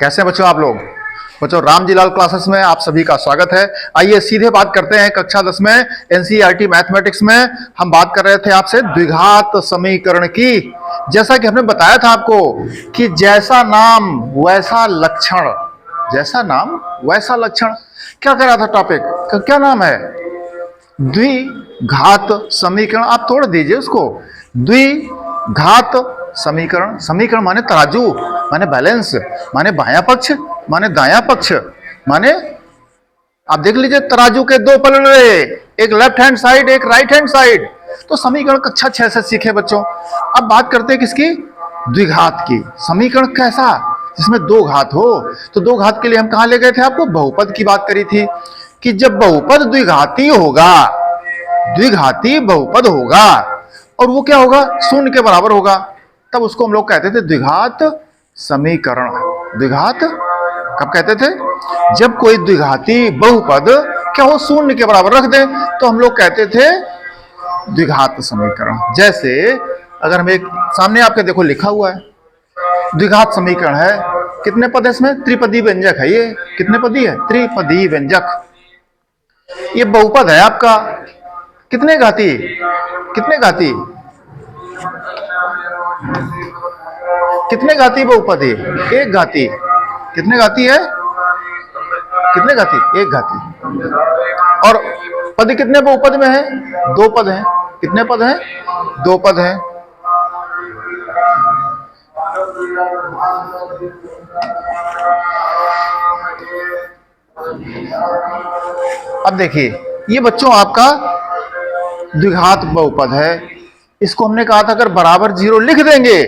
कैसे बच्चों आप लोग? बच्चों रामजीलाल क्लासेस में आप सभी का स्वागत है। आइए सीधे बात करते हैं कक्षा 10 में एनसीईआरटी मैथमेटिक्स में हम बात कर रहे थे आपसे द्विघात समीकरण की। जैसा कि हमने बताया था आपको कि जैसा नाम वैसा लक्षण, जैसा नाम वैसा लक्षण। क्या कर रहा था टॉपिक का, क्या नाम है? द्विघात समीकरण। आप तोड़ दीजिए उसको। द्विघात समीकरण, समीकरण माने तराजू, माने बैलेंस, माने बायां पक्ष, माने दायां पक्ष, माने आप देख लीजिए तराजू के दो पलड़े, एक लेफ्ट हैंड साइड एक राइट हैंड साइड। तो समीकरण कक्षा 6 से सीखे बच्चों। अब बात करते हैं किसकी? द्विघात की। समीकरण कैसा? जिसमें दो घात हो। तो दो घात के लिए हम कहां ले गए थे? आपको बहुपद की बात करी थी कि जब बहुपद द्विघाती होगा, द्विघाती बहुपद होगा और वो क्या होगा? शून्य के बराबर होगा, तब उसको हम लोग कहते थे द्विघात समीकरण। द्विघात कब कहते थे? जब कोई द्विघाती बहुपद क्या हो? शून्य के बराबर रख दे तो हम लोग कहते थे द्विघात समीकरण। जैसे अगर हम एक सामने आपके देखो लिखा हुआ है द्विघात समीकरण है, कितने पद है इसमें? त्रिपदी व्यंजक है। ये कितने पदी है? त्रिपदी व्यंजक। ये बहुपद है आपका। कितने घाती? कितने घाती? कितने घाती बहुपद है? एक घाती। कितने घाती है? कितने घाती? एक घाती। और पद कितने बहुपद में है? दो पद हैं। कितने पद हैं? दो पद हैं। अब देखिए ये बच्चों आपका द्विघात बहुपद है। इसको हमने कहा था अगर बराबर जीरो लिख देंगे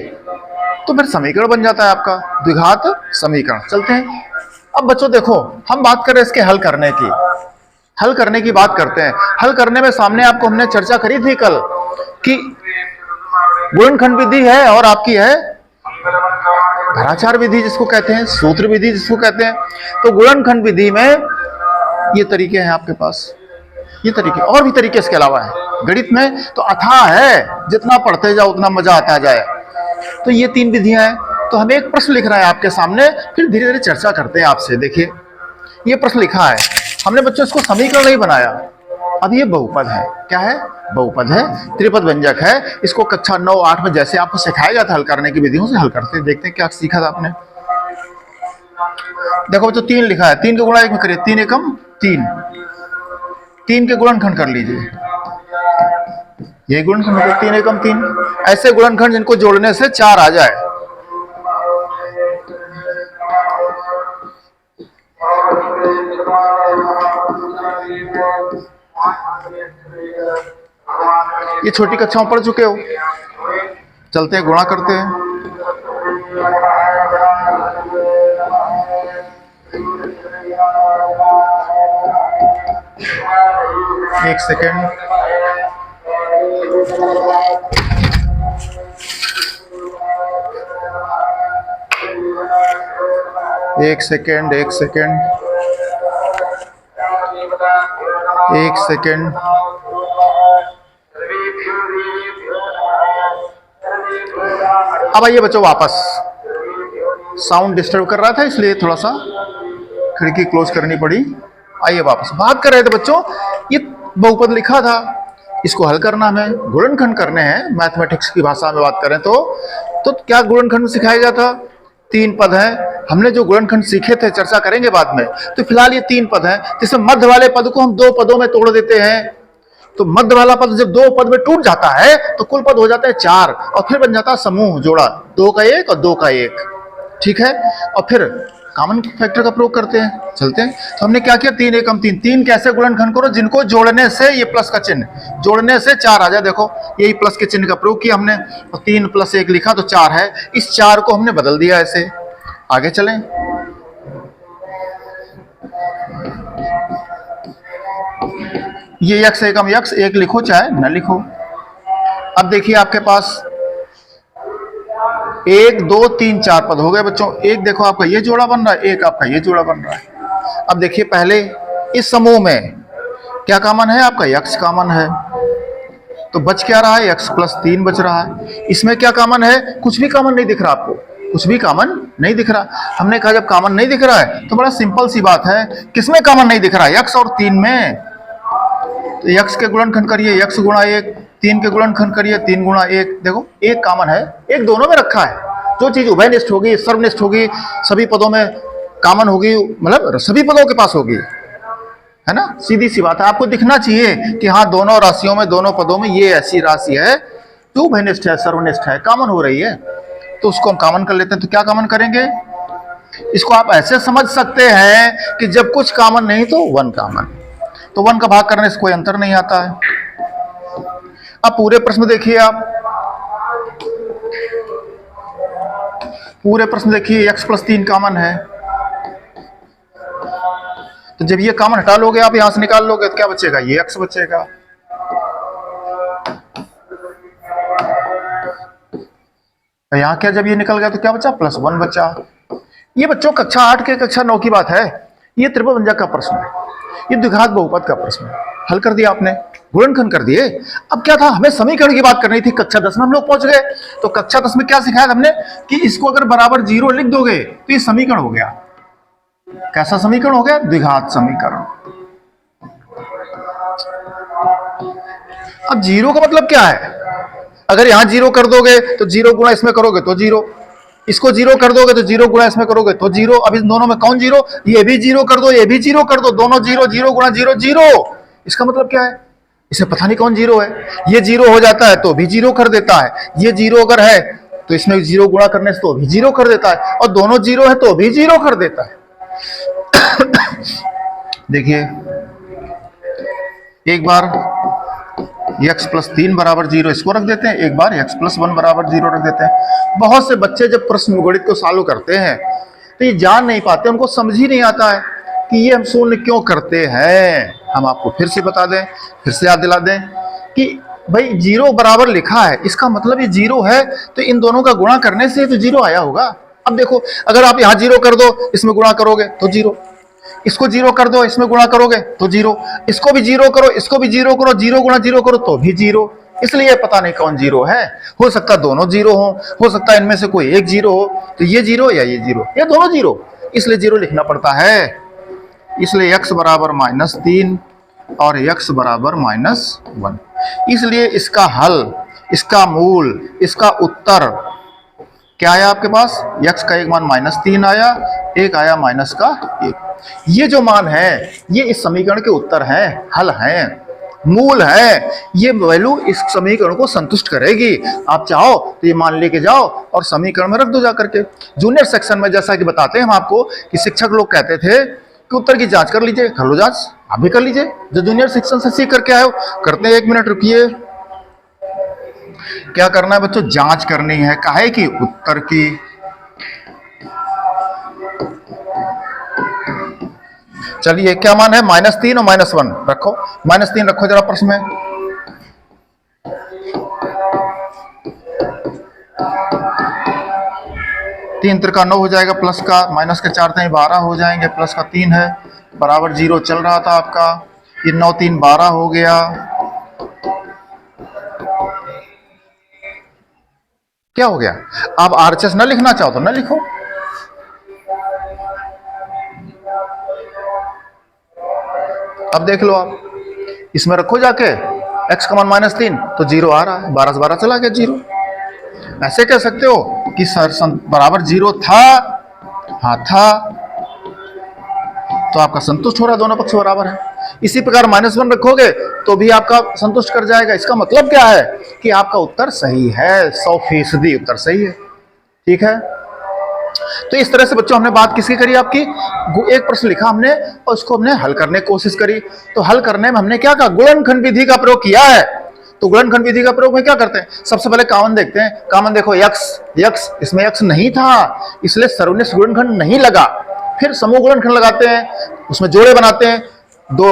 तो फिर समीकरण बन जाता है आपका द्विघात समीकरण। चलते हैं अब बच्चों, देखो हम बात कर रहे हैं इसके हल करने की। हल करने की बात करते हैं। हल करने में सामने आपको हमने चर्चा करी थी कल कि गुणनखंड विधि है और आपकी है घराचार विधि जिसको कहते हैं, सूत्र विधि जिसको कहते हैं। तो गुणनखंड विधि में ये तरीके हैं आपके पास, ये तरीके और भी तरीके इसके अलावा है। गणित में तो अथाह है, जितना पढ़ते जाओ उतना मजा आता जाए। तो ये तीन विधियां हैं। तो हमें एक प्रश्न लिख रहा है आपके सामने, फिर धीरे धीरे चर्चा करते हैं आपसे। देखिए ये प्रश्न लिखा है हमने बच्चों, इसको समीकरण नहीं बनाया। अब ये बहुपद है। क्या है? बहुपद है, त्रिपद व्यंजक है। इसको कक्षा 9-8 में जैसे आपको सिखाया गया था हल करने की विधियों से हल करते हैं। देखते हैं क्या सीखा था आपने। देखो बच्चों तीन लिखा है, तीन के गुणा एक में करिए, तीन एकम तीन। तीन के गुणनखंड कर लीजिए, ये गुणनखंड हो गया, तीन एकम तीन। ऐसे गुणनखंड जिनको जोड़ने से 4 आ जाए। ये छोटी कक्षाओं पढ़ चुके हो। चलते हैं गुणा करते हैं। एक सेकेंड, एक सेकेंड, एक सेकेंड, एक सेकेंड। अब आइए बच्चों वापस, साउंड डिस्टर्ब कर रहा था इसलिए थोड़ा सा खिड़की क्लोज करनी पड़ी। आइए वापस बात कर रहे थे बच्चों, ये बहुपद लिखा था, इसको हल करना हमें, गुणनखंड करने हैं। मैथमेटिक्स की भाषा में बात करें तो क्या गुणनखंड में सिखाया गया था? तीन पद हैं। हमने जो गुणनखंड सीखे थे चर्चा करेंगे बाद में। तो फिलहाल ये तीन पद हैं, जिसमें मध्य वाले पद को हम दो पदों में तोड़ देते हैं। तो मध्य वाला पद जब दो पद में टूट जाता है तो कुल पद हो जाता है 4 और फिर बन जाता है समूह जोड़ा, 2 का 1 और 2 का 1। ठीक है, और फिर कॉमन फैक्टर का प्रयोग करते हैं। चलते हैं। तो हमने क्या किया? तीन एकम तीन। तीन कैसे गुणनखंड करो? जिनको जोड़ने से ये प्लस का चिन्ह, जोड़ने से 4 आ जाए। देखो यही प्लस के चिन्ह का प्रयोग किया हमने और 3 + 1 लिखा तो 4 है। इस 4 को हमने बदल दिया ऐसे। आगे चलें। ये x एकम x, एक लिखो चाहे न लिखो। अब देखिए आपके पास 1 2 3 4 पद हो गए बच्चों। एक देखो आपका ये जोड़ा बन रहा है, एक आपका ये जोड़ा बन रहा है। अब देखिए पहले इस समूह में क्या कॉमन है? आपका x कॉमन है। तो बच क्या रहा है? x + 3 बच रहा है। इसमें क्या कॉमन है? कुछ भी कॉमन नहीं दिख रहा आपको, कुछ भी कॉमन नहीं दिख रहा। हमने कहा जब कॉमन नहीं दिख रहा है तो बड़ा सिंपल सी बात है, किसमें कॉमन नहीं दिख रहा है? x और 3 में। तो x के गुणनखंड करिए x गुणा 1, 3 के गुणनखंड करिए 3 गुणा 1। देखो एक कॉमन है, एक दोनों में रखा है। जो चीज उभयनिष्ठ होगी, सर्वनिष्ठ होगी, सभी पदों में कॉमन होगी, मतलब सभी पदों के पास होगी, है ना। सीधी सी बात है। आपको दिखना चाहिए कि हाँ दोनों राशियों में, दोनों पदों में ये ऐसी राशि है जो उभयनिष्ठ है, सर्वनिष्ठ है, कॉमन हो रही है, तो उसको हम कॉमन कर लेते हैं। तो क्या कॉमन करेंगे? इसको आप ऐसे समझ सकते हैं कि जब कुछ कॉमन नहीं तो 1 कॉमन, तो 1 का भाग करने से कोई अंतर नहीं आता है। अब पूरे प्रश्न देखिए, आप पूरे प्रश्न देखिए, x + 3 कॉमन है, तो जब ये कॉमन हटा लोगे, आप यहां से निकाल लोगे, तो क्या बचेगा? ये x बचेगा। यहां क्या, जब ये निकल गया तो क्या बचा? +1 बचा। ये बच्चों कक्षा 8 के कक्षा 9 की बात है। ये त्रिभुवंजक का प्रश्न है, ये द्विघात बहुपद का प्रश्न है। हल कर दिया आपने, गुणनखंड कर दिए। अब क्या था, हमें समीकरण की बात करनी थी। कक्षा 10 में हम लोग पहुंच गए। तो कक्षा 10 में क्या सिखाया हमने कि इसको अगर बराबर 0 लिख दोगे तो ये समीकरण हो गया। कैसा समीकरण हो गया? द्विघात समीकरण। अब 0 का मतलब क्या है? अगर यहां 0 कर दोगे तो 0 गुणा इसमें करोगे तो 0, इसको 0 कर दोगे तो 0 गुणा इसमें करोगे तो 0। अब इन दोनों में कौन 0? ये भी 0 कर दो, ये भी 0 कर दो, दोनों 0, 0 गुणा 0 0। इसका मतलब क्या है? इसे पता नहीं कौन 0 है। ये 0 हो जाता है तो भी 0 कर देता है, ये 0 अगर है तो इसमें 0 गुणा करने से तो भी 0 कर देता है, और दोनों 0 है तो भी 0 कर देता है। देखिए एक बार x + 3 = 0 इसको रख देते हैं, एक बार x + 1 = 0 रख देते हैं। बहुत से बच्चे जब प्रश्न गणित को सॉल्व करते हैं तो ये जान नहीं पाते, उनको समझ ही नहीं आता है कि ये हम शून्य क्यों करते हैं। हम आपको फिर से बता दें, फिर से याद दिला दें कि भाई 0 बराबर लिखा है, इसका मतलब ये 0 है, तो इन दोनों का गुणा करने से तो 0 आया होगा। अब देखो, अगर आप यहां 0 कर दो, इसमें गुणा करोगे तो 0, इसको 0 कर दो, इसमें गुणा करोगे तो 0, इसको भी 0 करो, इसको भी 0 करो, 0 गुणा 0 करो तो भी 0। इसलिए पता नहीं कौन 0 है। हो सकता दोनों 0 हो सकता इनमें से कोई एक 0 हो, तो ये 0 या ये 0 या दोनों 0, इसलिए 0 लिखना पड़ता है। इसलिए x बराबर -3 और x बराबर -1। इसलिए इसका हल, इसका मूल, इसका उत्तर क्या आया आपके पास? x का एक मान -3 आया, एक आया -1। ये जो मान है ये इस समीकरण के उत्तर हैं, हल हैं, मूल है। ये वैल्यू इस समीकरण को संतुष्ट करेगी। आप चाहो तो ये मान लेके जाओ और समीकरण में रख दो जाकर के। जूनियर सेक्शन में जैसा कि बताते हैं हम आपको कि शिक्षक लोग कहते थे कि उत्तर की जांच कर लीजिए, कर लो जांच, आप भी कर लीजिए। जो जूनियर सेक्शन से सीख करके आए हो, करते हैं। 1 मिनट रुकिए। क्या करना है बच्चों? जांच करनी है। काहे की? उत्तर की। चलिए क्या मान है? -3 और -1 रखो। -3 रखो जरा प्रश्न में। तीन त्रिका 9 हो जाएगा, प्लस का माइनस के 4 3 12 हो जाएंगे, प्लस का 3 है, बराबर 0 चल रहा था आपका। ये 9 3 12 हो गया। क्या हो गया? आप RHS न लिखना चाहो तो न लिखो। अब देख लो, आप इसमें रखो जाके x का मान -3 तो 0 आ रहा है, 12 से 12 चला गया 0। ऐसे कह सकते हो कि सर बराबर 0 था, हाँ था, तो आपका संतुष्ट हो रहा है, दोनों पक्ष बराबर है। इसी प्रकार -1 रखोगे तो भी आपका संतुष्ट कर जाएगा। इसका मतलब क्या है कि आपका उत्तर सही है, 100% उत्तर सही है। ठीक है, तो इस तरह से बच्चों हमने बात किसकी करी? आपकी एक प्रश्न लिखा हमने और उसको हमने हल करने की कोशिश करी। तो हल करने में हमने क्या कहा? गुणनखंड विधि का प्रयोग किया है। तो गुणनखंड विधि का प्रयोग में क्या करते हैं? सबसे पहले कॉमन देखते हैं। कॉमन देखो, x, इसमें x नहीं था, इसलिए सर्वनिष्ठ गुणनखंड नहीं लगा। फिर समूह गुणनखंड लगाते हैं, उसमें जोड़े बनाते हैं। 2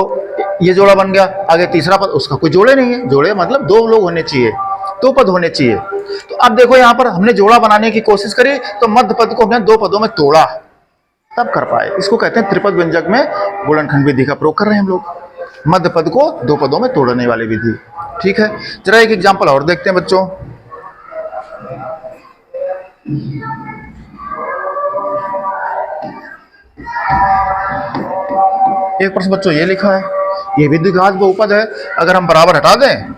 ये जोड़ा बन गया, आगे तीसरा पद, उसका कोई जोड़े नहीं है। जोड़े मतलब 2 लोग होने चाहिए, 2 पद होने चाहिए। तो अब देखो यहां पर हमने जोड़ा बनाने की कोशिश करी तो मध्य पद को हमने 2 पदों में तोड़ा, तब कर पाए। इसको कहते हैं त्रिपद व्यंजक में गुणनखंड विधि का प्रयोग कर रहे हैं हम लोग, मध्य पद को 2 पदों में तोड़ने वाली विधि। ठीक है, जरा एक एग्जांपल और देखते हैं बच्चों। एक प्रश्न बच्चों ये लिखा है, ये भी द्विघात बहुपद है, अगर हम बराबर हटा दें,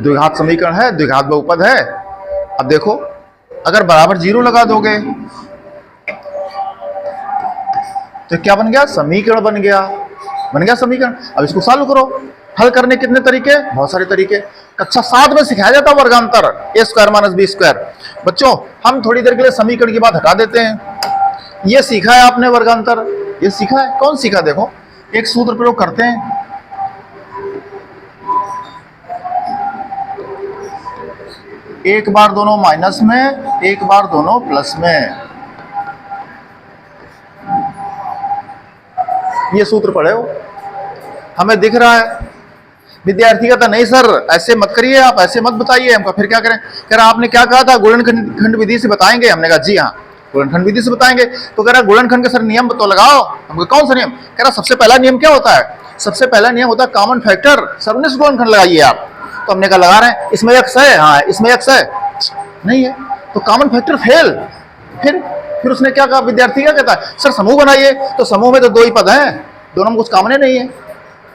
द्विघात समीकरण है, द्विघात बहुपद है। अब देखो अगर बराबर 0 लगा दोगे तो क्या बन गया, समीकरण बन गया, बन गया समीकरण। अब इसको सॉल्व करो, हल करने कितने तरीके, बहुत सारे तरीके। कक्षा 7 में सिखाया जाता वर्गांतर a square minus B square. बच्चों हम थोड़ी देर के लिए समीकरण की बात हटा देते हैं। ये सीखा है आपने वर्गांतर, ये सीखा है, कौन सीखा, देखो एक सूत्र प्रयोग करते हैं। एक बार दोनों माइनस में, एक बार दोनों प्लस में, ये सूत्र पढ़े हो, हमें दिख रहा है। विद्यार्थी कहता नहीं सर ऐसे मत करिए, आप ऐसे मत बताइए। हमको फिर क्या करें, कह रहा आपने क्या कहा था, गुणनखंड विधि से बताएंगे। हमने कहा जी हाँ गुणनखंड विधि से बताएंगे। तो कह रहा गुणनखंड के सर नियम तो लगाओ। हमको कौन सा नियम, कह रहा सबसे पहला नियम क्या होता है, सबसे पहला नियम होता है कॉमन फैक्टर, सर 19 गुणनखंड लगाइए आप। तो हमने कहा लगा रहे हैं, इसमें x है, हाँ इसमें x है, नहीं है तो कॉमन फैक्टर फेल। फिर उसने क्या कहा, विद्यार्थी क्या कहता है, सर समूह बनाइए। तो समूह में तो 2 ही पद हैं, दोनों में कुछ कॉमन नहीं है।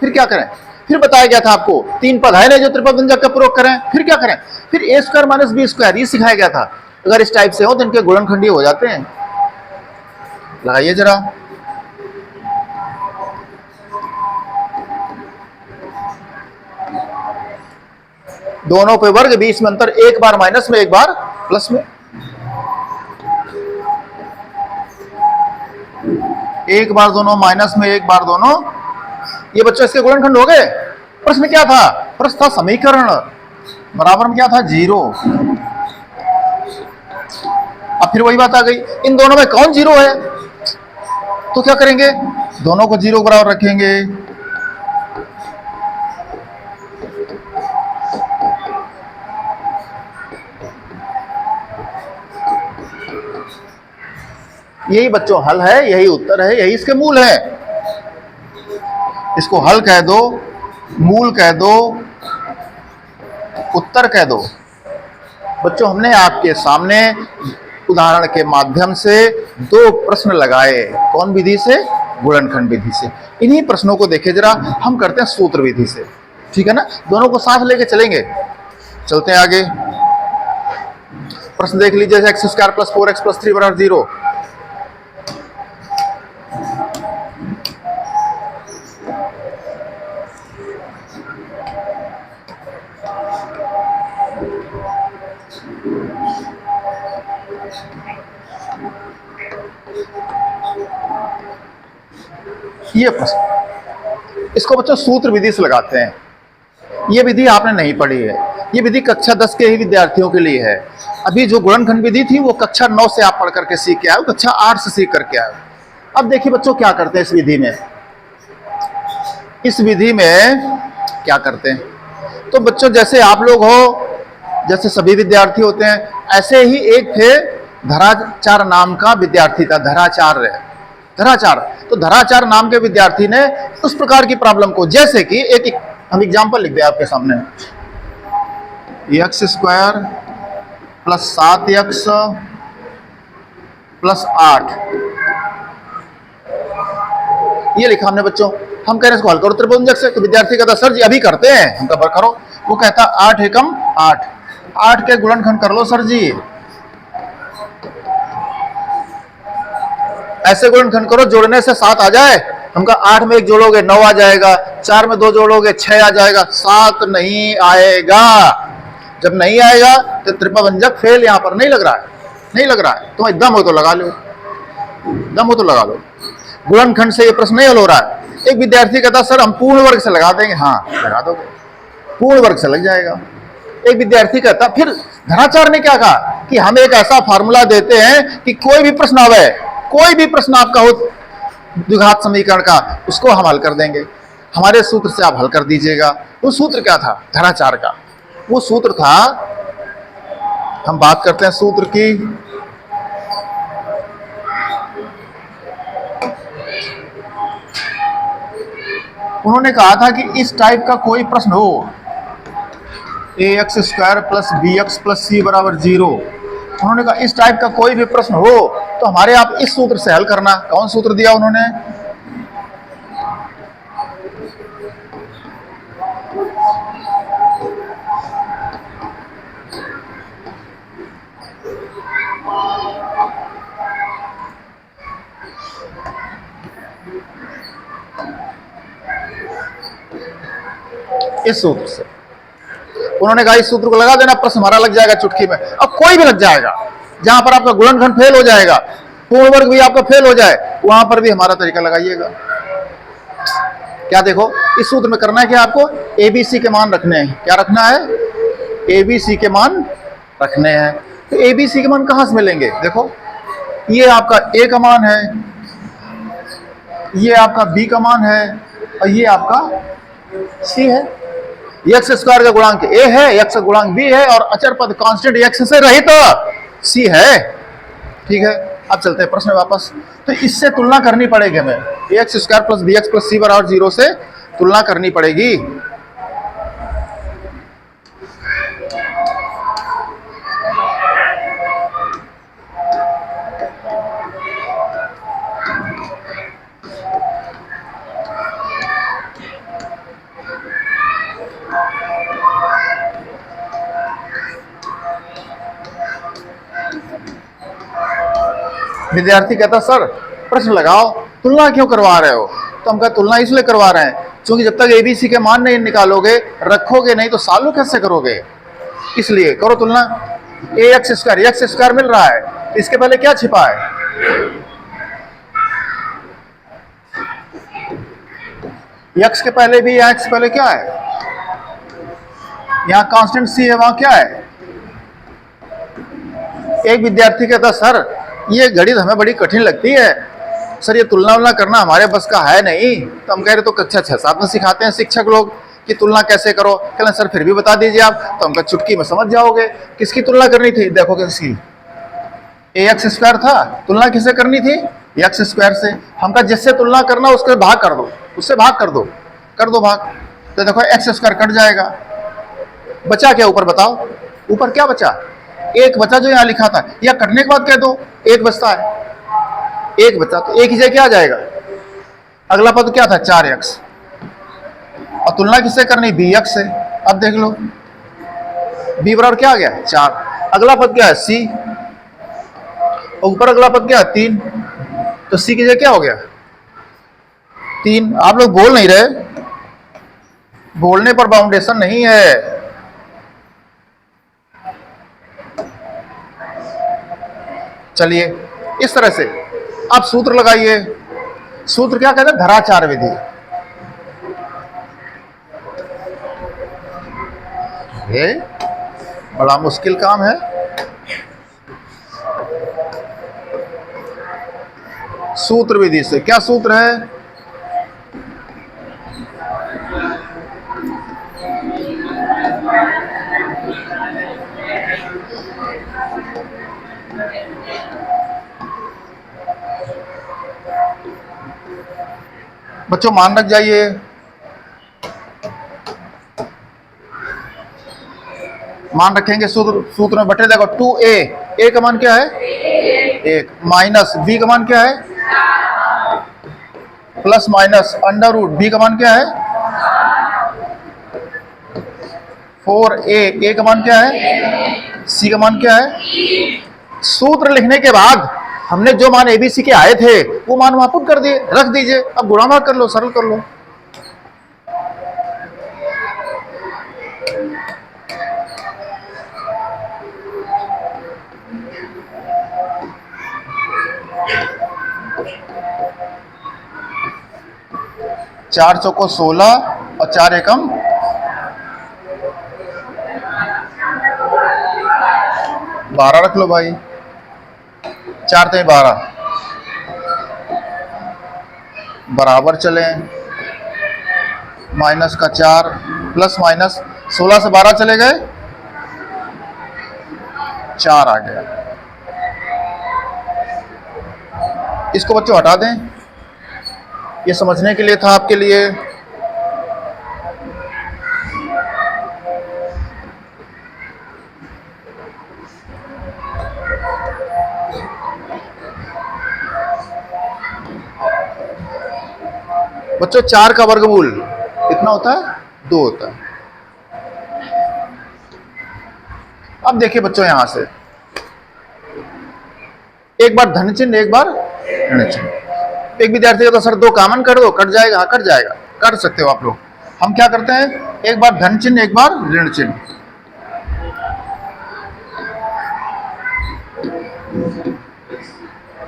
फिर क्या करें, फिर बताया गया था आपको 3 पद है नहीं जो त्रिपद व्यंजक का प्रयोग करें। फिर क्या करें, फिर a square minus B square ये सिखाया गया था। अगर इस टाइप से हो तो इनके गुणनखंडीय हो जाते हैं। लगाइए जरा, दोनों पे वर्ग, बीच में अंतर, एक बार माइनस में एक बार प्लस में। एक बार दोनों माइनस में, एक बार दोनों, ये बच्चों इसके गुणनखंड हो गए। प्रश्न क्या था, प्रश्न था समीकरण, बराबर में क्या था 0। अब फिर वही बात आ गई, इन दोनों में कौन 0 है, तो क्या करेंगे, दोनों को 0 बराबर रखेंगे। यही बच्चों हल है, यही उत्तर है, यही इसके मूल है। इसको हल कह दो, मूल कह दो, उत्तर कह दो। बच्चों हमने आपके सामने उदाहरण के माध्यम से 2 प्रश्न लगाए, कौन विधि से, गुणनखंड विधि से। इन्हीं प्रश्नों को देखे जरा, हम करते हैं सूत्र विधि से, ठीक है ना, दोनों को साथ लेके चलेंगे। चलते हैं आगे, प्रश्न देख लीजिए, x square plus 4x plus 3 बराबर 0। ये प्रश्न, इसको बच्चों सूत्र विधि से लगाते हैं। ये विधि आपने नहीं पढ़ी है, ये विधि कक्षा 10 के ही विद्यार्थियों के लिए है। अभी जो गुणनखंड विधि थी वो कक्षा 9 से आप पढ़ करके सीख के आए, कक्षा 8 से सीख करके आए। अब देखिए बच्चों क्या करते हैं इस विधि में, इस विधि में क्या करते हैं, तो बच्चों जैसे आप लोग हो, जैसे सभी विद्यार्थी होते हैं, ऐसे ही एक थे धराचार नाम का विद्यार्थी था, धराचार्य, धराचार। तो धराचार नाम के विद्यार्थी ने उस प्रकार की प्रॉब्लम को, जैसे कि एक हम एग्जांपल लिख दें आपके सामने, x square plus 7x plus 8, ये लिखा हमने बच्चों। हम कह रहे हैं इसको हल करो त्रिभुज से, तो विद्यार्थी कहता सर जी अभी करते हैं, हम कहा करो। वो कहता 8 एकम 8, 8 के गुणनखंड कर लो सर जी, ऐसे गुणनखंड करो जोड़ने से 7 आ जाए। हम कहा 8 में 1 जोड़ोगे 9 आ जाएगा, 4 में 2 जोड़ोगे 6 आ जाएगा, 7 नहीं आएगा। जब नहीं आएगा तो त्रिपभंजक फेल, यहां पर नहीं लग रहा है, नहीं लग रहा है, तो दम हो तो लगा लो, दम हो तो लगा लो। गुणनखंड से ये प्रश्न नहीं हल हो रहा है। एक विद्यार्थी कहता सर हम पूर्ण वर्ग से लगा देंगे, हाँ लगा दोगे, पूर्ण वर्ग से लग जाएगा। एक विद्यार्थी कहता, फिर धराचार्य ने क्या कहा कि हम एक ऐसा फार्मूला देते हैं कि कोई भी प्रश्न आवे, कोई भी प्रश्न आपका हो द्विघात समीकरण का, उसको हम हल कर देंगे, हमारे सूत्र से आप हल कर दीजिएगा। वो सूत्र क्या था धराचार्य का, वो सूत्र था, हम बात करते हैं सूत्र की, उन्होंने कहा था कि इस टाइप का कोई प्रश्न हो, ax square plus bx plus c बराबर 0, उन्होंने कहा इस टाइप का कोई भी प्रश्न हो तो हमारे आप इस सूत्र से हल करना। कौन सूत्र दिया उन्होंने? इस सूत्र से उन्होंने कहा इस सूत्र को लगा देना, प्रश्न हमारा लग जाएगा चुटकी में। अब कोई भी लग जाएगा, जहां पर आपका गुणनखंड फेल हो जाएगा, पूर्ण वर्ग भी आपका फेल हो जाए, वहां पर भी हमारा तरीका लगाइएगा। क्या देखो, इस सूत्र में करना है कि आपको एबीसी के मान रखने हैं। क्या रखना है? एबीसी के मान रखने हैं। तो एबीसी के मान कहां से मिलेंगे? देखो, ये आपका ए का मान है, ये आपका बी का मान है, और ये आपका सी है। एक्स स्क्वायर का गुणांक ए है, एक्स का गुणांक बी है, और अचर पद कांस्टेंट एक्स से रहित सी है। ठीक है, अब चलते हैं प्रश्न में वापस। तो इससे तुलना करनी पड़ेगी हमें, x square plus b x plus c बराबर 0 से तुलना करनी पड़ेगी। विद्यार्थी कहता सर प्रश्न लगाओ, तुलना क्यों करवा रहे हो? तो हम कहा तुलना इसलिए करवा रहे हैं क्योंकि जब तक एबीसी के मान नहीं निकालोगे, रखोगे नहीं, तो सॉल्व कैसे करोगे? इसलिए करो तुलना। ए एक्स स्क्वायर मिल रहा है, तो इसके पहले क्या छिपा है? एक्स के पहले भी, एक्स के पहले क्या है? यहां कांस्टेंट सी है, वहां क्या है? एक विद्यार्थी कहता सर ये गणित हमें बड़ी कठिन लगती है, सर ये तुलना वुलना करना हमारे बस का है नहीं। तो हम कह रहे तो कक्षा 6-7 में सिखाते हैं शिक्षक लोग कि तुलना कैसे करो। कहना सर फिर भी बता दीजिए आप। तो हम कहा चुटकी में समझ जाओगे। किसकी तुलना करनी थी? देखो किसकी, ए एक्स स्क्वायर था, तुलना किससे करनी थी? एक्स स्क्वायर से। हम कहा जिससे तुलना करना उसके भाग कर दो, उससे भाग कर दो, कर दो भाग। तो देखो एक्स स्क्वायर कट जाएगा, बचा क्या ऊपर? बताओ ऊपर क्या बचा? एक बचा जो यहाँ लिखा था, या कटने के बाद कह दो एक बचता है, एक बचा, तो एक ही जगह क्या आ जाएगा? अगला पद क्या था? 4x, और तुलना किससे करनी? bx से। अब देख लो b बराबर क्या आ गया? 4। अगला पद क्या है? c, और ऊपर अगला पद क्या है? 3। तो c की जगह क्या हो गया? 3। आप लोग बोल नहीं रहे, बोलने पर बाउंडेशन नहीं है। चलिए इस तरह से आप सूत्र लगाइए। सूत्र क्या कहते हैं? धराचार विधि। ये बड़ा मुश्किल काम है। सूत्र विधि से क्या सूत्र है? बच्चों मान रख जाइए। मान रखेंगे सूत्र, सूत्र में बटे देखो 2a, a का मान क्या है? 1, माइनस b का मान क्या है? Plus minus under root b का मान क्या है? 4a, a का मान क्या है? c का मान क्या है? सूत्र लिखने के बाद हमने जो मान एबीसी के आए थे वो मान वहां पुट कर दिए, रख दीजिए। अब गुणा भाग कर लो, सरल कर लो। चार चौको 16 और 4 एकम 12 रख लो भाई। 4 3 12 बराबर चले, माइनस का 4 प्लस माइनस 16 से 12 चले गए, 4 आ गया। इसको बच्चों हटा दें, ये समझने के लिए था आपके लिए। बच्चों 4 का वर्गमूल कितना होता है? 2 होता है। अब देखिए बच्चों, यहां से एक बार धन चिन्ह, एक बार ऋण चिन्ह। एक विद्यार्थी का तो सर 2 कॉमन कर दो, कट जाएगा। हाँ, कट जाएगा, कर सकते हो आप लोग। हम क्या करते हैं, एक बार धन चिन्ह, एक बार ऋण चिन्ह।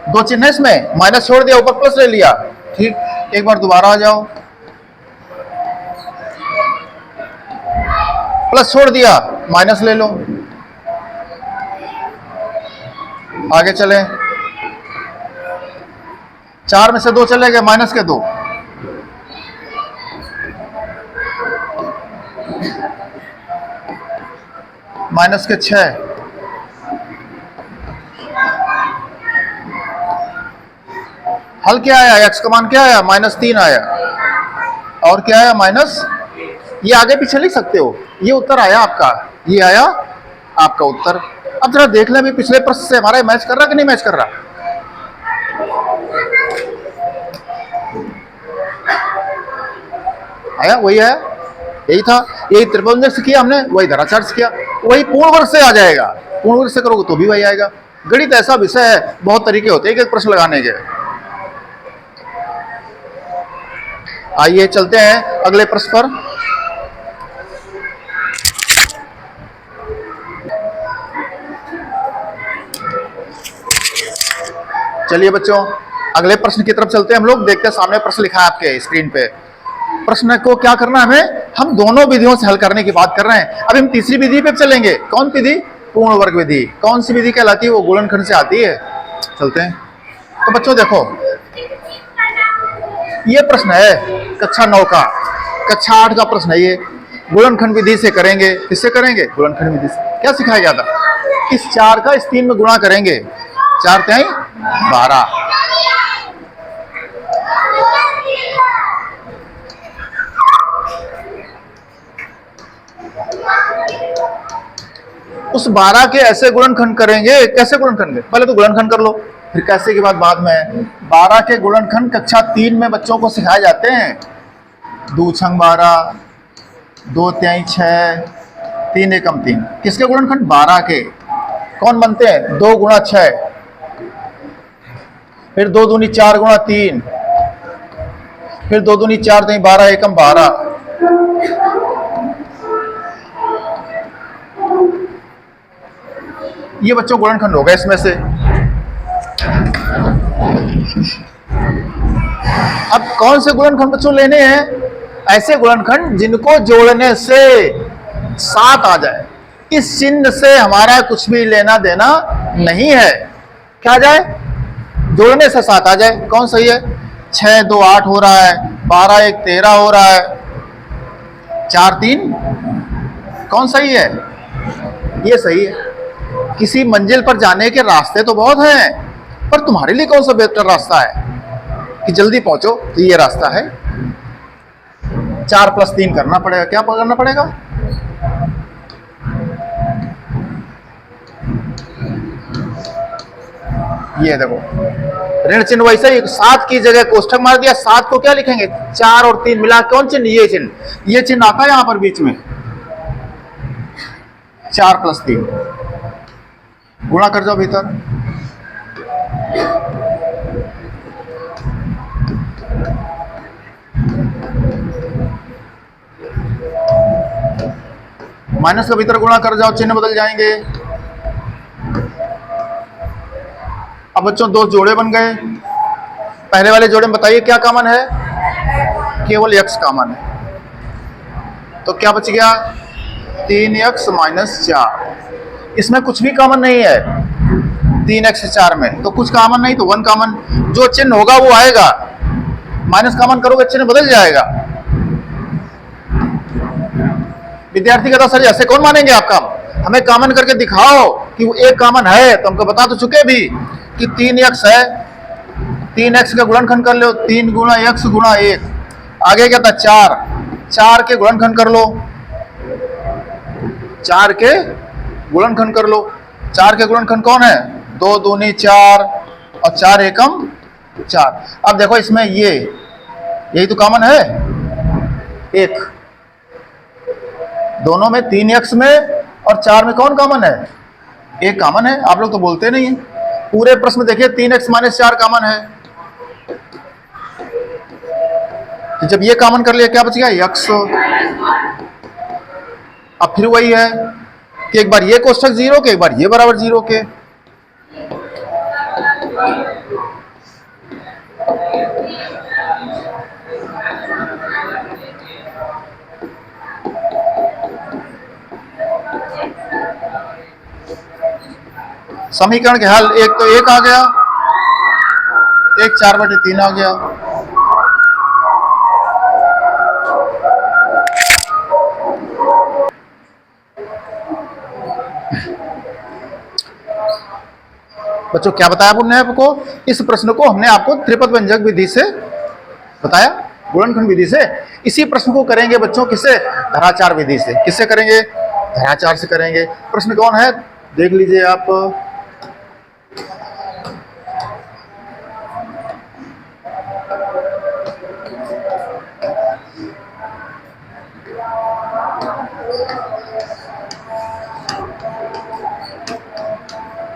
दो चिन्ह है इसमें, माइनस छोड़ दिया, ऊपर प्लस ले लिया, ठीक। एक बार दोबारा आ जाओ, प्लस छोड़ दिया, माइनस ले लो। आगे चले, 4 में से 2 चले गए, माइनस के 2, माइनस के 6, हल क्या आया? एक्स का मान क्या आया? -3 आया। और क्या आया? माइनस, ये आगे पीछे लिख सकते हो। ये उत्तर आया आपका, ये आया आपका उत्तर। अब जरा देख लें भी पिछले प्रश्न से हमारा मैच कर रहा कि नहीं मैच कर रहा। आया, वही आया, यही था। यही त्रिभुज से किया हमने, वही धराचार से किया, वही पूर्ण वर्ग से आ जाएगा। पूर्ण वर्ग से करोगे तो भी वही आएगा। गणित ऐसा विषय है, बहुत तरीके होते हैं एक एक प्रश्न लगाने के। आइए चलते हैं अगले प्रश्न पर। चलिए बच्चों, अगले प्रश्न की तरफ चलते हैं हम लोग। देखते हैं, सामने प्रश्न लिखा है आपके स्क्रीन पे। प्रश्न को क्या करना है हमें, हम दोनों विधियों से हल करने की बात कर रहे हैं। अभी हम तीसरी विधि पे चलेंगे। कौन विधि? पूर्ण वर्ग विधि। कौन सी विधि कहलाती है? वो गुणनखंड से आती है। चलते हैं। तो बच्चों देखो, ये प्रश्न है कक्षा 9 का, कक्षा 8 का प्रश्न है ये। गुणनखंड विधि से करेंगे। किससे करेंगे? गुणनखंड विधि से। क्या सिखाया गया था? इस 4 का इस 3 में गुणा करेंगे, 4 तिहाई 12। उस 12 के ऐसे गुणनखंड करेंगे। कैसे गुणनखंड? पहले तो गुणनखंड कर लो, फिर कैसे की बात बाद में। 12 के गुणनखंड कक्षा 3 में बच्चों को सिखाए जाते हैं। 2 छंग 12, 2 तिहाई 6, 3 एकम 3। किसके गुणनखंड? 12 के। कौन बनते हैं? 2 गुणा 6, फिर 2 दूनी 4 गुणा 3, फिर 2 दूनी 4 तिहाई 12 एकम 12। ये बच्चों गुणनखंड होगा इसमें से। अब कौन से गुणनखंड बच्चों लेने हैं? ऐसे गुणनखंड जिनको जोड़ने से 7 आ जाए। इस चिन्ह से हमारा कुछ भी लेना देना नहीं है। क्या आ जाए? जोड़ने से 7 आ जाए। कौन सही है? 6 2 8 हो रहा है, 12 1 13 हो रहा है, 4 3 कौन सही है? ये सही है। किसी मंजिल पर जाने के रास्ते तो बहुत हैं, पर तुम्हारे लिए कौन सा बेहतर रास्ता है कि जल्दी पहुंचो? तो ये रास्ता है। 4 + 3 करना पड़ेगा। क्या करना पड़ेगा? ये देखो, ऋण चिन्ह वैसे ही 7 की जगह कोष्ठक मार दिया। 7 को क्या लिखेंगे? 4 और 3 मिला कौन चिन्ह? ये चिन्ह। ये चिन्ह आता है यहां पर बीच में। 4 + 3 गुणा कर जाओ भीतर। माइनस का भीतर गुणा कर जाओ, चिन्ह बदल जाएंगे। अब बच्चों 2 जोड़े बन गए। पहले वाले जोड़े में बताइए क्या कॉमन है? केवल x कॉमन है। तो क्या बच गया? 3x - 4। इसमें कुछ भी कॉमन नहीं है। 3x 4 में तो कुछ कॉमन नहीं, तो 1 कॉमन। जो चिन्ह होगा वो आएगा। माइनस कॉमन करोगे, चिन्ह बदल जाएगा। विद्यार्थी कहता सर ऐसे कौन मानेंगे आप काम? हमें कॉमन करके दिखाओ कि वो एक कॉमन है। तो हमको बता तो चुके भी कि 3x है। 3x का गुणनखंड कर लो, 3 गुणा x गुणा 1। आगे क्या था? 4। 4 के गुणनखंड कर लो, 4 के गुणनखंड कर लो। 4 के गुणनखंड कौन है? 2 दूनी 4 और 4 एकम 4। अब देखो इसमें ये यही तो कॉमन है। एक दोनों में 3x में और 4 में कौन कॉमन है? एक कॉमन है। आप लोग तो बोलते नहीं है। पूरे प्रश्न में देखिए 3x - 4 कॉमन है। तो जब ये कॉमन कर लिया क्या बच गया? x। अब फिर वही है कि एक बार ये कोष्ठक 0 के, एक बार ये बराबर 0 के। समीकरण के हल एक तो 1 आ गया, एक 4/3 आ गया। बच्चों क्या बताया हमने आपको? इस प्रश्न को हमने आपको त्रिपद व्यंजक विधि से बताया, गुणनखंड विधि से। इसी प्रश्न को करेंगे बच्चों किससे? धराचार विधि से। किससे करेंगे? धराचार से करेंगे। प्रश्न कौन है देख लीजिए आप।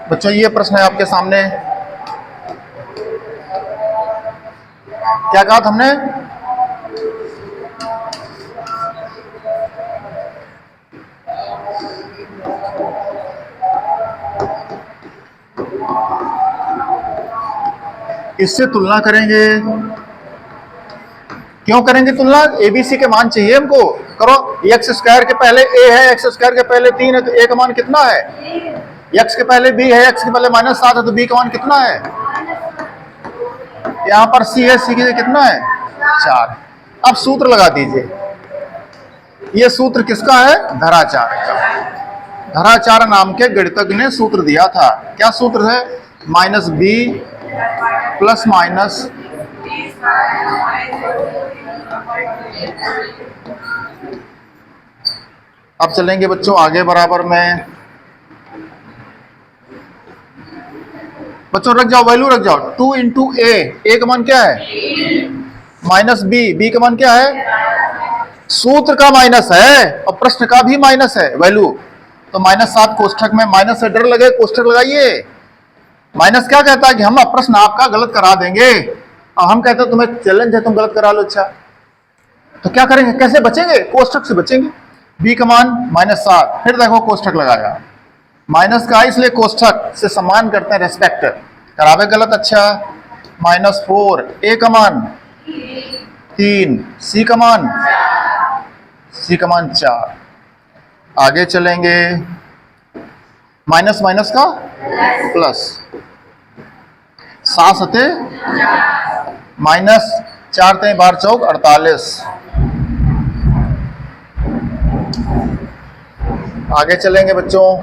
बच्चों ये प्रश्न है आपके सामने। क्या कहा था हमने? इससे तुलना करेंगे। क्यों करेंगे तुलना? एबीसी के मान चाहिए हमको। करो, एक्स स्क्वायर के पहले ए है, एक्स स्क्वायर के पहले 3 है, तो ए का मान कितना है? एक्स के पहले बी है, एक्स के पहले -7 है, तो बी का मान कितना है? यहां पर सी है, सी के कितना है? 4। अब सूत्र लगा दीजिए। ये सूत्र किसका है? धराचार का। धराचार नाम के गणितज्ञ ने सूत्र दिया था। क्या सूत्र है? -b ± अब चलेंगे बच्चों आगे बराबर में। बच्चों रख जाओ, वैल्यू रख जाओ। 2 × a का मान क्या है? -b का मान क्या है? सूत्र का माइनस है और प्रश्न का भी माइनस है वैल्यू। तो -7 कोष्ठक में माइनस से डर लगे, कोष्ठक लगाइए। माइनस क्या कहता है कि हम प्रश्न आपका गलत करा देंगे, और हम कहते हैं तुम्हें चैलेंज है, तुम गलत करा लो। अच्छा तो क्या करेंगे? कैसे बचेंगे? कोष्ठक से बचेंगे। b का मान -7, फिर देखो कोष्ठक लगाया। माइनस का इसलिए कोष्ठक से सम्मान करते हैं, रेस्पेक्ट करावे गलत। अच्छा -4, a का मान 3, c का मान 4। आगे चलेंगे, माइनस माइनस का प्लस, 7 सते -4 × 12 = 48। आगे चलेंगे बच्चों,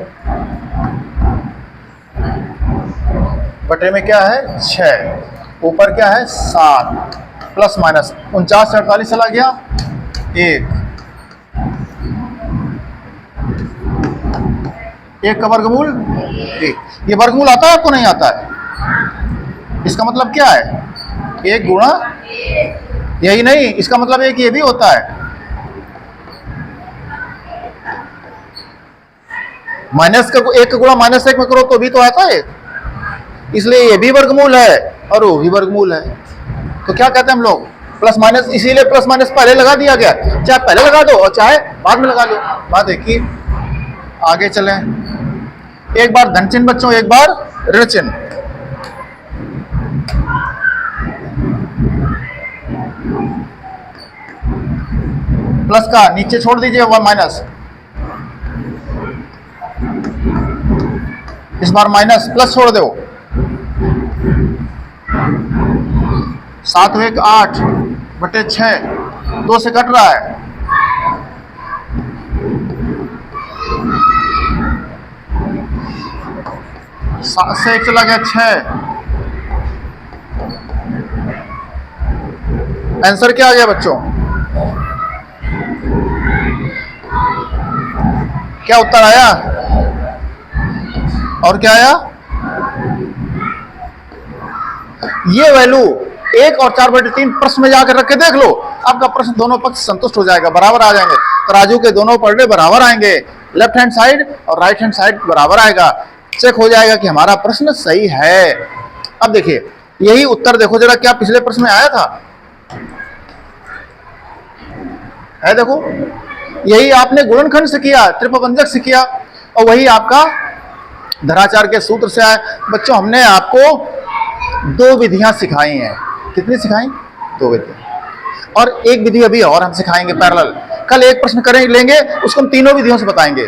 बटे में क्या है? 6, ऊपर क्या है? 7, प्लस माइनस 49 से 48 चला गया 1। 1 का वर्गमूल 1। ये वर्गमूल आता है आपको? नहीं आता है। इसका मतलब क्या है? 1 गुणा, यही नहीं, इसका मतलब है कि ये भी होता है। माइनस का 1 गुणा -1 में करो तो भी तो आता है, इसलिए ये भी वर्गमूल है और वो भी वर्गमूल है। तो क्या कहते हैं हम लोग? प्लस माइनस, इसीलिए प्लस माइनस पहले लगा दिया गया। चाहे पहले लगा दो और चाहे बाद में लगा लो, बात एक ही। आगे चलें, एक बार धन चिन्ह बच्चों, एक बार ऋण चिन्ह। प्लस का नीचे छोड़ दीजिए, माइनस, इस बार माइनस, प्लस छोड़ दो। 7 × 1 = 8 बटे 6, 2 से कट रहा है। सात से 1 चला गया 6। आंसर क्या आ गया बच्चों? क्या उत्तर आया? और क्या आया? ये वैल्यू 1 और 4/3 प्रश्न में जाकर रख के देख लो, आपका प्रश्न दोनों पक्ष संतुष्ट हो जाएगा, बराबर आ जाएंगे। तराजू के दोनों पलड़े बराबर आएंगे, लेफ्ट हैंड साइड और राइट हैंड साइड बराबर आएगा, चेक हो जाएगा कि हमारा प्रश्न सही है। अब देखिए यही उत्तर देखो जरा, क्या पिछले प्रश्न में आया था, है देखो, यही आपने गुणनखंड से किया, त्रिपभंजक से किया, और वही आपका धराचार के सूत्र से आया। बच्चों हमने आपको 2 विधियां सिखाई हैं, कितनी सिखाई? 2 विधियां, और एक विधि अभी और हम सिखाएंगे पैरेलल। कल एक प्रश्न करें लेंगे, उसको हम तीनों विधियों से बताएंगे,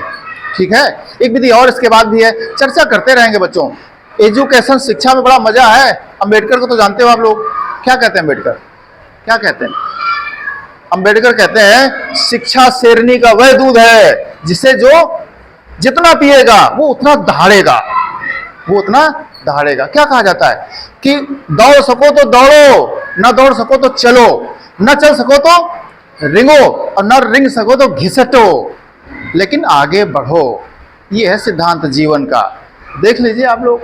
ठीक है। एक विधि और इसके बाद भी है, चर्चा करते रहेंगे बच्चों। एजुकेशन शिक्षा में बड़ा मजा है। अंबेडकर को तो जानते हो आप लोग, क्या कहते हैं अंबेडकर, क्या कहते हैं? अंबेडकर कहते हैं शिक्षा शेरनी का वह दूध है जिसे जो जितना पिएगा वो उतना दहाड़ेगा, वो उतना दहाड़ेगा। क्या कहा जाता है कि दौड़ सको तो दौड़ो, न दौड़ सको तो चलो, न चल सको तो रिंगो, और न रिंग सको तो घिसटो, लेकिन आगे बढ़ो। ये है सिद्धांत जीवन का। देख लीजिए आप लोग,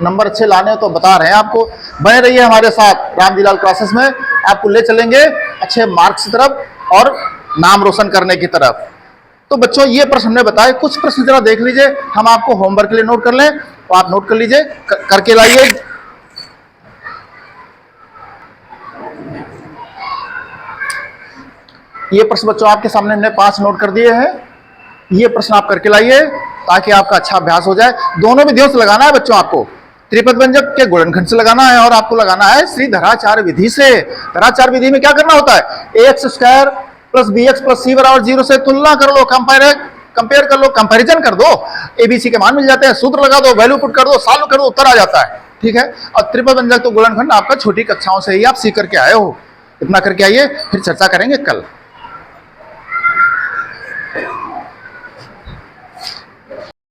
नंबर अच्छे लाने तो बता रहे हैं आपको, बने रहिए हमारे साथ रामजीलाल क्लासेस में, आपको ले चलेंगे अच्छे मार्क्स की तरफ और नाम रोशन करने की तरफ। तो बच्चों ये प्रश्न हमने बताए, कुछ प्रश्न जरा देख लीजिए, हम आपको होमवर्क के लिए नोट कर लें, तो आप नोट कर लीजिए, करके लाइए। ये प्रश्न बच्चों आपके सामने हमने 5 नोट कर दिए हैं, ये प्रश्न आप करके लाइए ताकि आपका अच्छा अभ्यास हो जाए। दोनों विधियों से लगाना है बच्चों, आपको त्रिपदभंजक के गुणनखंड से लगाना है और आपको लगाना है श्री धराचार विधि से। धराचार विधि में क्या करना होता है, ax² + bx + c = 0 से तुलना कर लो, कंपेयर कर लो, कंपैरिजन कर दो, एबीसी के मान मिल जाते हैं, सूत्र लगा दो, वैल्यू पुट कर दो, सॉल्व कर दो, उत्तर आ जाता है, ठीक है। और त्रिपदभंजक तो गुणनखंड आपका छोटी कक्षाओं से ही आप सीख करके आए हो, इतना करके आइए, फिर चर्चा करेंगे कल।